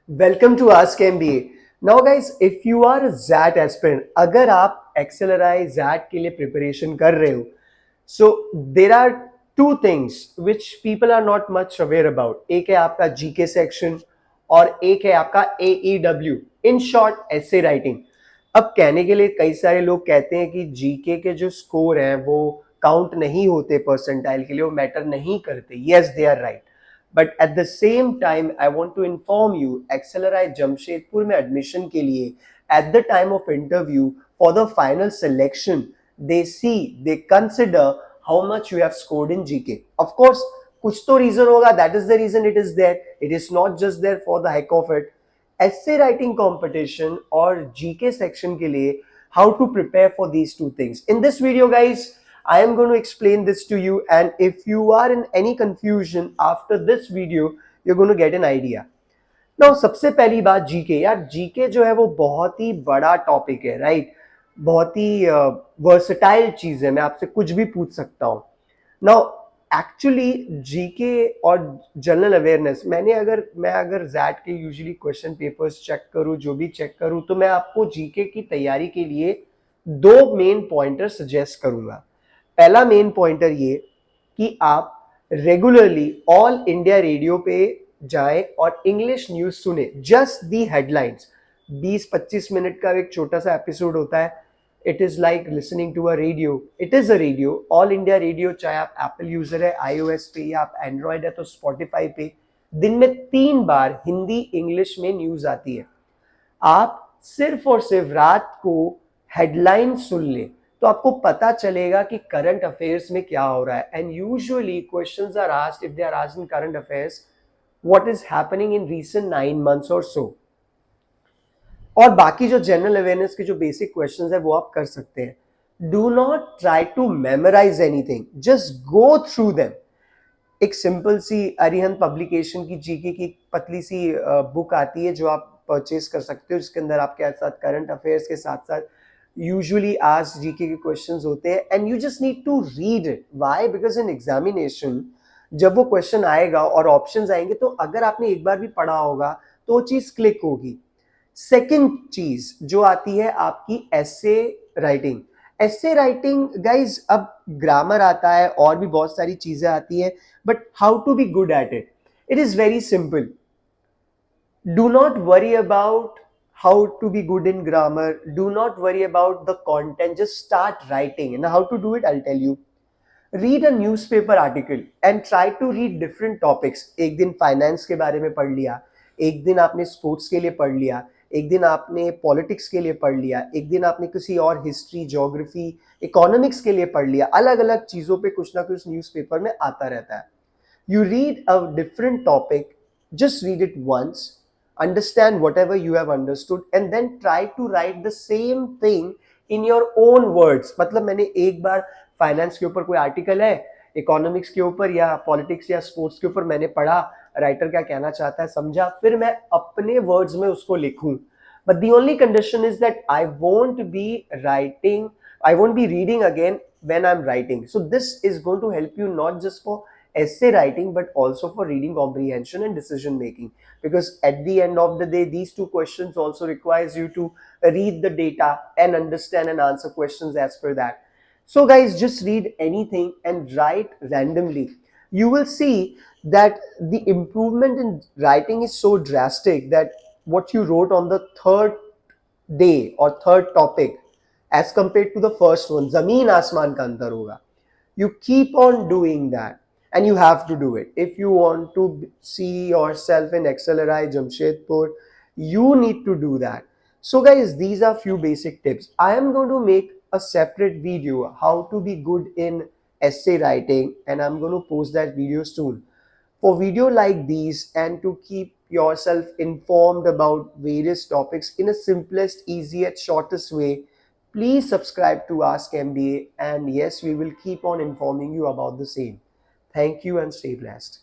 Welcome to Ask MBA. Now guys, if you are a ZAT aspirant, अगर आप XLRI ZAT के लिए preparation कर रहे हो, so there are two things which people are not much aware about. एक है आपका GK section और एक है आपका AEW. In short, essay writing. अब कहने के लिए कई सारे लोग कहते हैं कि जीके के जो स्कोर हैं वो काउंट नहीं होते परसेंटाइल के लिए, वो मैटर नहीं करते. Yes, they are right. But at the same time I want to inform you X L R I Jamshedpur में एडमिशन के लिए at the time of interview for the final selection they consider how much you have scored in GK. Of course कुछ तो reason होगा, that is the reason it is there. It is not just there for the heck of it. essay writing competition और GK section के लिए how to prepare for these two things. In this video guys, I am going to explain this to you, and if you are in any confusion after this video, you're going to get an idea. Now सबसे पहली बात GK. यार GK जो है वो बहुत ही बड़ा topic है, राइट? बहुत ही वर्सटाइल चीज है, मैं आपसे कुछ भी पूछ सकता हूँ. नाउ एक्चुअली जीके और जनरल अवेयरनेस, मैं अगर जैट के यूजुअली क्वेश्चन पेपर्स चेक करूं, जो भी चेक करूं, तो मैं आपको जीके की तैयारी के लिए दो मेन पॉइंटर सजेस्ट करूंगा. पहला मेन पॉइंटर ये कि आप रेगुलरली ऑल इंडिया रेडियो पे जाएं और इंग्लिश न्यूज सुने. Just the headlines. 20-25 मिनट का एक छोटा सा एपिसोड होता है. It is like listening to a radio. It is a radio, all India radio. चाहे आप एप्पल यूजर है iOS पे या आप एंड्रॉयड है तो स्पॉटिफाई पे दिन में 3 बार हिंदी इंग्लिश में न्यूज आती है. आप सिर्फ और सिर्फ रात को हेडलाइन सुन ले तो आपको पता चलेगा कि करंट अफेयर्स में क्या हो रहा है. And usually questions are asked, if they are asked in current affairs, what is happening in recent 9 months और सो. और बाकी जो जनरल अवेयरनेस के जो बेसिक क्वेश्चंस है वो आप कर सकते हैं. Do not try to memorise anything, just go through them. एक सिंपल सी अरिहंत पब्लिकेशन की जीके की पतली सी बुक आती है जो आप परचेज कर सकते हो, जिसके अंदर आपके साथ करंट अफेयर्स के साथ साथ यूजुअली आज जीके के क्वेश्चंस होते हैं. And you just need to read it. Why? Because in examination जब वो क्वेश्चन आएगा और ऑप्शंस आएंगे तो अगर आपने एक बार भी पढ़ा होगा तो वो चीज क्लिक होगी. सेकेंड चीज जो आती है आपकी essay writing. Essay writing guys, अब ग्रामर आता है और भी बहुत सारी चीजें आती है, but how to be good at it? It is very simple. Do not worry about how to be good in grammar. Do not worry about the content. Just start writing. And how to do it, I'll tell you. Read a newspaper article and try to read different topics. एक दिन finance के बारे में पढ़ लिया, एक दिन आपने स्पोर्ट्स के लिए पढ़ लिया, एक दिन आपने पॉलिटिक्स के लिए पढ़ लिया, एक दिन आपने किसी और हिस्ट्री, ज्योग्राफी, इकोनॉमिक्स के लिए पढ़ लिया. अलग अलग चीज़ों पे कुछ ना कुछ न्यूज़पेपर में आता रहता है. You read a different topic, just read it once, understand whatever you have understood, and then try to write the same thing in your own words. मतलब मैंने एक बार फाइनेंस के ऊपर कोई आर्टिकल है, इकोनॉमिक्स के ऊपर या पॉलिटिक्स या स्पोर्ट्स के ऊपर मैंने पढ़ा, राइटर क्या कहना चाहता है समझा, फिर मैं अपने वर्ड्स में उसको लिखूं. But the only condition is that I won't be writing, I won't be reading again when I'm writing. So this is going to help you not just for essay writing but also for reading comprehension and decision making, because at the end of the day these two questions also requires you to read the data and understand and answer questions as per that. So guys, just read anything and write randomly. You will see that the improvement in writing is so drastic that what you wrote on the third day or third topic as compared to the first one, zameen asman ka antar hoga. You keep on doing that and you have to do it. If you want to see yourself in XLRI Jamshedpur, you need to do that. So guys, these are few basic tips. I am going to make a separate video how to be good in essay writing, and I'm going to post that video soon. For video like these and to keep yourself informed about various topics in a simplest, easiest, shortest way, please subscribe to Ask MBA, and yes, we will keep on informing you about the same. Thank you and stay blessed.